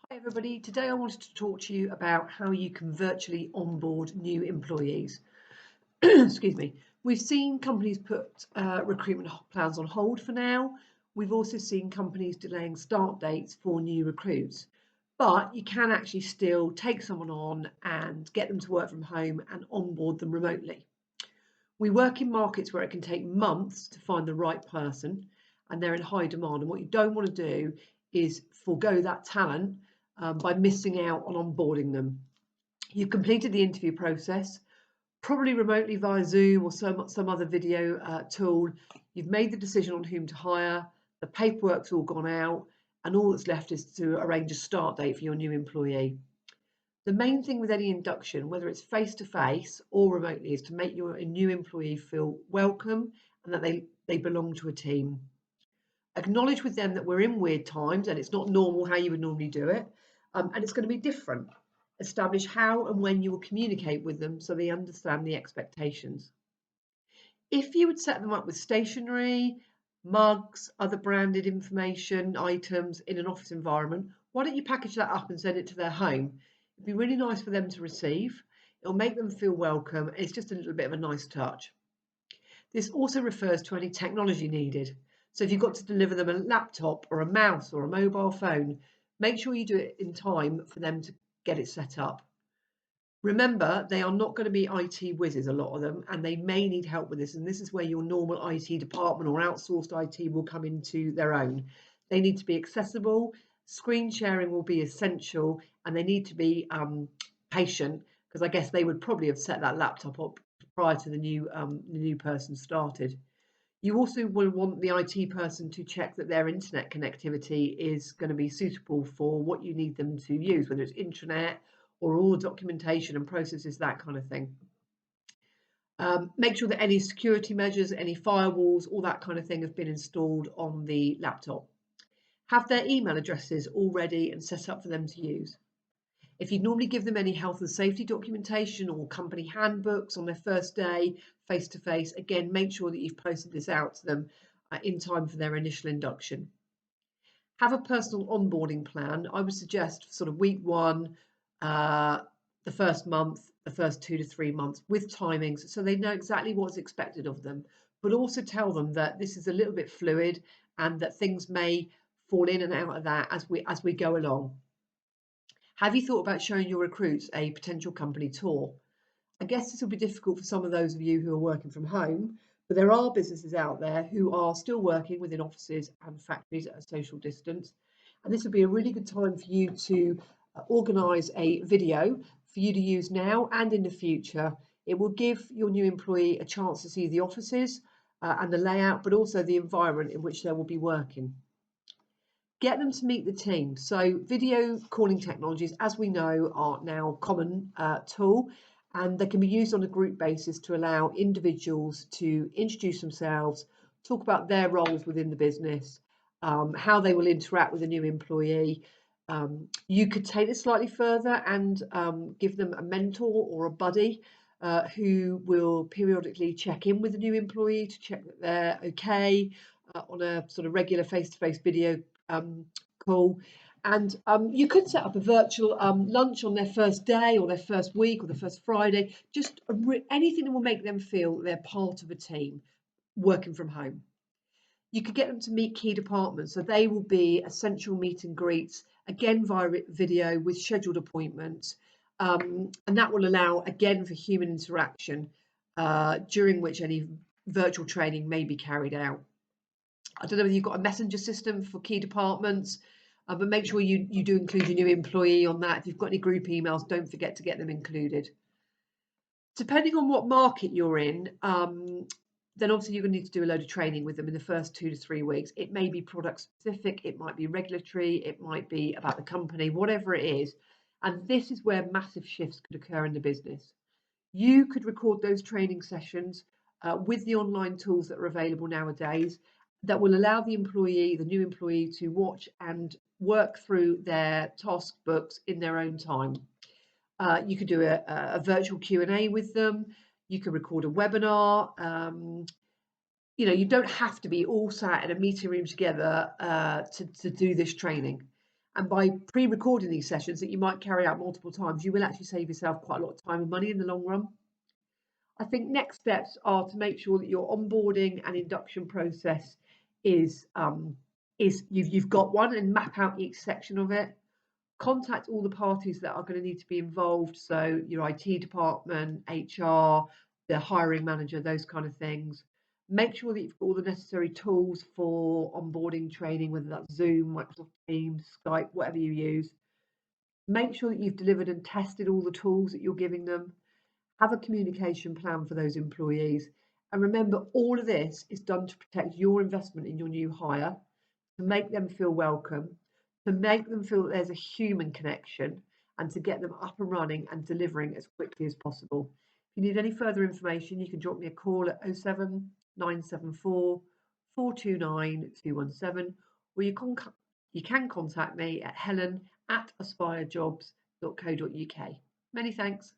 Hi everybody, today I wanted to talk to you about how you can virtually onboard new employees. Excuse me. We've seen companies put recruitment plans on hold for now. We've also seen companies delaying start dates for new recruits. But you can actually still take someone on and get them to work from home and onboard them remotely. We work in markets where it can take months to find the right person and they're in high demand. And what you don't want to do is forego that talent by missing out on onboarding them. You've completed the interview process, probably remotely via Zoom or some other video tool. You've made the decision on whom to hire, the paperwork's all gone out, and all that's left is to arrange a start date for your new employee. The main thing with any induction, whether it's face-to-face or remotely, is to make your new employee feel welcome and that they belong to a team. Acknowledge with them that we're in weird times and it's not normal how you would normally do it, and it's going to be different. Establish how and when you will communicate with them so they understand the expectations. If you would set them up with stationery, mugs, other branded information items in an office environment, why don't you package that up and send it to their home? It'd be really nice for them to receive. It'll make them feel welcome. It's just a little bit of a nice touch. This also refers to any technology needed. So if you've got to deliver them a laptop or a mouse or a mobile phone, make sure you do it in time for them to get it set up. Remember, they are not going to be IT whizzes, a lot of them, and they may need help with this. And this is where your normal IT department or outsourced IT will come into their own. They need to be accessible. Screen sharing will be essential, and they need to be patient, because I guess they would probably have set that laptop up prior to the new person started. You also will want the IT person to check that their internet connectivity is going to be suitable for what you need them to use, whether it's intranet or all the documentation and processes, that kind of thing. Make sure that any security measures, any firewalls, all that kind of thing have been installed on the laptop. Have their email addresses all ready and set up for them to use. If you normally give them any health and safety documentation or company handbooks on their first day, face-to-face, again, make sure that you've posted this out to them in time for their initial induction. Have a personal onboarding plan. I would suggest sort of week 1, the first month, the first 2 to 3 months, with timings so they know exactly what's expected of them, but also tell them that this is a little bit fluid and that things may fall in and out of that as we go along. Have you thought about showing your recruits a potential company tour? I guess this will be difficult for some of those of you who are working from home, but there are businesses out there who are still working within offices and factories at a social distance. And this would be a really good time for you to organise a video for you to use now and in the future. It will give your new employee a chance to see the offices and the layout, but also the environment in which they will be working. Get them to meet the team. So video calling technologies, as we know, are now a common tool, and they can be used on a group basis to allow individuals to introduce themselves, talk about their roles within the business, how they will interact with a new employee. You could take this slightly further and give them a mentor or a buddy who will periodically check in with the new employee to check that they're okay on a sort of regular face-to-face video call. And you could set up a virtual lunch on their first day or their first week or the first Friday, just anything that will make them feel they're part of a team working from home. You could get them to meet key departments, so they will be essential meet and greets, again via video with scheduled appointments. And that will allow, again, for human interaction during which any virtual training may be carried out. I don't know whether you've got a messenger system for key departments, but make sure you do include your new employee on that. If you've got any group emails, don't forget to get them included. Depending on what market you're in, then obviously you're going to need to do a load of training with them in the first 2 to 3 weeks. It may be product specific, it might be regulatory, it might be about the company, whatever it is. And this is where massive shifts could occur in the business. You could record those training sessions with the online tools that are available nowadays that will allow the new employee to watch and work through their task books in their own time. You could do a virtual Q&A with them. You could record a webinar. You don't have to be all sat in a meeting room together to do this training. And by pre-recording these sessions that you might carry out multiple times, you will actually save yourself quite a lot of time and money in the long run. I think next steps are to make sure that your onboarding and induction process is you've got one, and map out each section of it. Contact all the parties that are going to need to be involved, so your IT department, HR, the hiring manager, those kind of things. Make sure that you've got all the necessary tools for onboarding training, whether that's Zoom, Microsoft Teams, Skype, whatever you use. Make sure that you've delivered and tested all the tools that you're giving them. Have a communication plan for those employees. And remember, all of this is done to protect your investment in your new hire, to make them feel welcome, to make them feel that there's a human connection, and to get them up and running and delivering as quickly as possible. If you need any further information, you can drop me a call at 07 974 429 217, or you can contact me at helen@aspirejobs.co.uk. Many thanks.